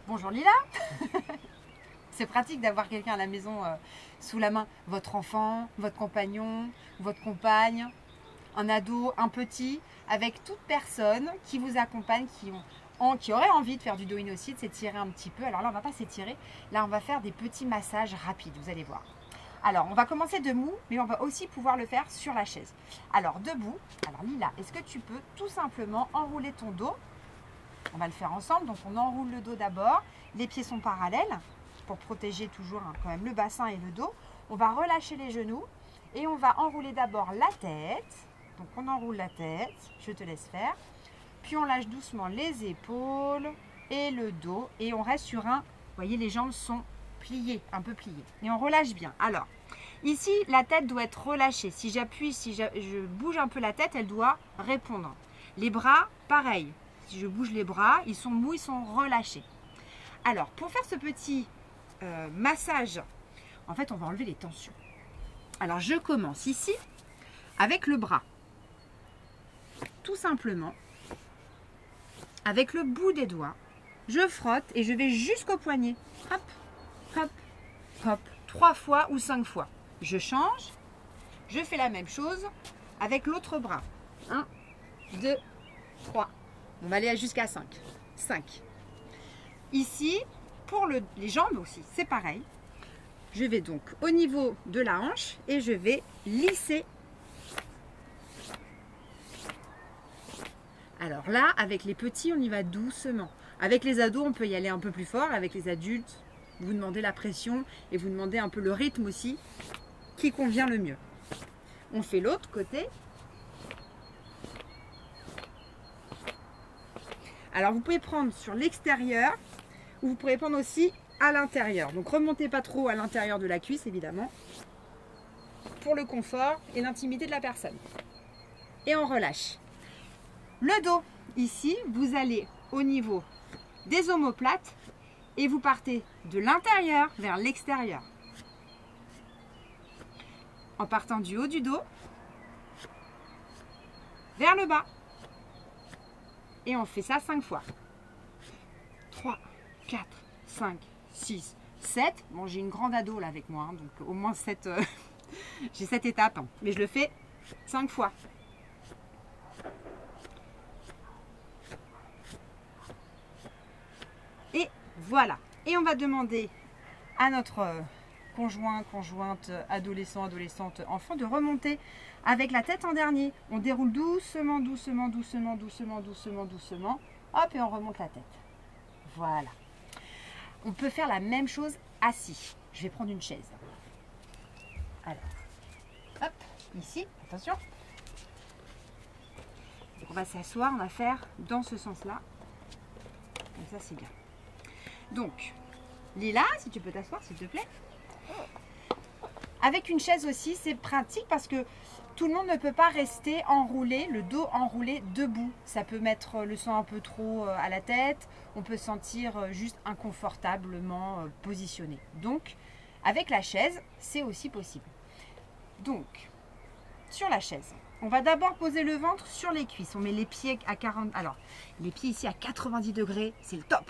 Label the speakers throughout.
Speaker 1: Bonjour Lila. C'est pratique d'avoir quelqu'un à la maison sous la main. Votre enfant, votre compagnon, votre compagne, un ado, un petit, avec toute personne qui vous accompagne, qui aurait envie de faire du dos in aussi, de s'étirer un petit peu. Alors là, on ne va pas s'étirer. Là, on va faire des petits massages rapides, vous allez voir. Alors, on va commencer debout, mais on va aussi pouvoir le faire sur la chaise. Alors, debout. Alors Lila, est-ce que tu peux tout simplement enrouler ton dos? On va le faire ensemble. Donc, on enroule le dos d'abord. Les pieds sont parallèles pour protéger toujours quand même le bassin et le dos. On va relâcher les genoux et on va enrouler d'abord la tête. Donc, on enroule la tête. Je te laisse faire. Puis, on lâche doucement les épaules et le dos. Et on reste sur un... Vous voyez, les jambes sont pliées, un peu pliées. Et on relâche bien. Alors, ici, la tête doit être relâchée. Si j'appuie, si je bouge un peu la tête, elle doit répondre. Les bras, pareil. Si je bouge les bras, ils sont mous, ils sont relâchés. Alors, pour faire ce petit massage, en fait, on va enlever les tensions. Alors, je commence ici avec le bras. Tout simplement, avec le bout des doigts, je frotte et je vais jusqu'au poignet. Hop, hop, hop. 3 fois ou 5 fois. Je change. Je fais la même chose avec l'autre bras. 1, 2, 3. On va aller jusqu'à 5. 5. Ici, pour les jambes aussi, c'est pareil. Je vais donc au niveau de la hanche et je vais lisser. Alors là, avec les petits, on y va doucement. Avec les ados, on peut y aller un peu plus fort. Avec les adultes, vous demandez la pression et vous demandez un peu le rythme aussi qui convient le mieux. On fait l'autre côté. Alors, vous pouvez prendre sur l'extérieur ou vous pouvez prendre aussi à l'intérieur. Donc, remontez pas trop à l'intérieur de la cuisse, évidemment, pour le confort et l'intimité de la personne. Et on relâche. Le dos, ici, vous allez au niveau des omoplates et vous partez de l'intérieur vers l'extérieur. En partant du haut du dos vers le bas. Et on fait ça 5 fois. 3, 4, 5, 6, 7. Bon, j'ai une grande ado là avec moi, hein, donc au moins 7. J'ai 7 étapes, hein, mais je le fais 5 fois. Et voilà. Et on va demander à notre conjoint, conjointe, adolescent, adolescente, enfant de remonter avec la tête en dernier. On déroule doucement, doucement, doucement, doucement, doucement, doucement. Hop, et on remonte la tête. Voilà. On peut faire la même chose assis. Je vais prendre une chaise. Alors, hop, ici, attention. Donc on va s'asseoir, on va faire dans ce sens-là. Comme ça, c'est bien. Donc, Lila, si tu peux t'asseoir, s'il te plaît. Avec une chaise aussi, c'est pratique parce que tout le monde ne peut pas rester enroulé, le dos enroulé debout. Ça peut mettre le sang un peu trop à la tête. On peut se sentir juste inconfortablement positionné. Donc, avec la chaise, c'est aussi possible. Donc, sur la chaise, on va d'abord poser le ventre sur les cuisses. On met les pieds à 40... Alors, les pieds ici à 90 degrés, c'est le top.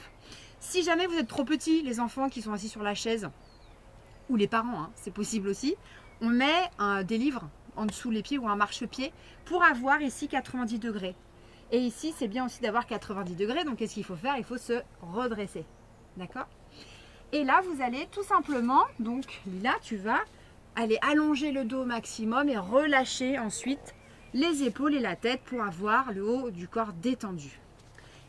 Speaker 1: Si jamais vous êtes trop petits, les enfants qui sont assis sur la chaise, ou les parents, hein, c'est possible aussi, on met des livres en dessous les pieds ou un marchepied pour avoir ici 90 degrés. Et ici, c'est bien aussi d'avoir 90 degrés. Donc, qu'est-ce qu'il faut faire? Il faut se redresser. D'accord? Et là, vous allez tout simplement, donc là, tu vas aller allonger le dos au maximum et relâcher ensuite les épaules et la tête pour avoir le haut du corps détendu.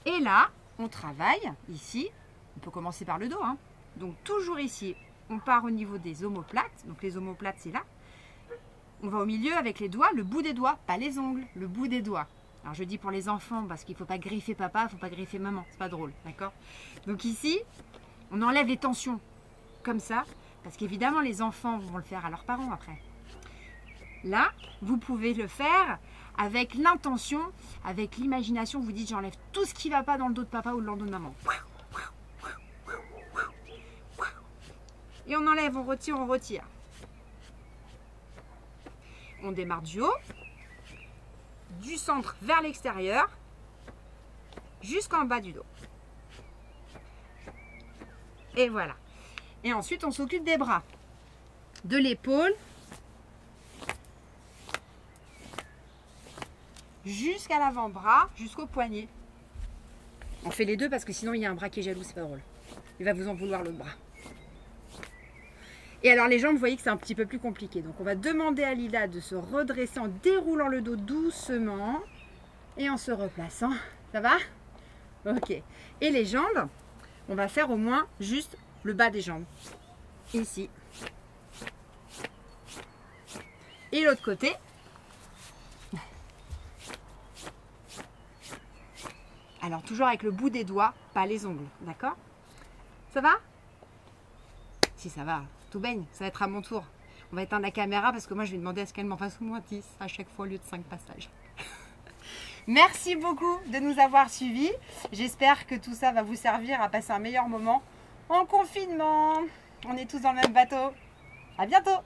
Speaker 1: Et là, on travaille ici. On peut commencer par le dos, hein. Donc, toujours ici, on part au niveau des omoplates. Donc, les omoplates, c'est là. On va au milieu avec les doigts, le bout des doigts, pas les ongles, le bout des doigts. Alors, je dis pour les enfants parce qu'il ne faut pas griffer papa, il ne faut pas griffer maman. C'est pas drôle, d'accord? Donc, ici, on enlève les tensions comme ça. Parce qu'évidemment, les enfants vont le faire à leurs parents après. Là, vous pouvez le faire avec l'intention, avec l'imagination. Vous dites, j'enlève tout ce qui ne va pas dans le dos de papa ou dans le dos de maman. Et on enlève, on retire, on retire. On démarre du haut, du centre vers l'extérieur, jusqu'en bas du dos. Et voilà. Et ensuite, on s'occupe des bras. De l'épaule jusqu'à l'avant-bras, jusqu'au poignet. On fait les deux parce que sinon il y a un bras qui est jaloux, c'est pas drôle. Il va vous en vouloir l'autre bras. Et alors les jambes, vous voyez que c'est un petit peu plus compliqué. Donc on va demander à Lila de se redresser en déroulant le dos doucement et en se replaçant. Ça va? Ok. Et les jambes, on va faire au moins juste le bas des jambes. Ici. Et l'autre côté. Alors toujours avec le bout des doigts, pas les ongles, d'accord? Ça va? Si ça va, tout baigne, ça va être à mon tour. On va éteindre la caméra parce que moi je vais demander à ce qu'elle m'en fasse au moins 10 à chaque fois au lieu de 5 passages. Merci beaucoup de nous avoir suivis. J'espère que tout ça va vous servir à passer un meilleur moment en confinement. On est tous dans le même bateau. À bientôt!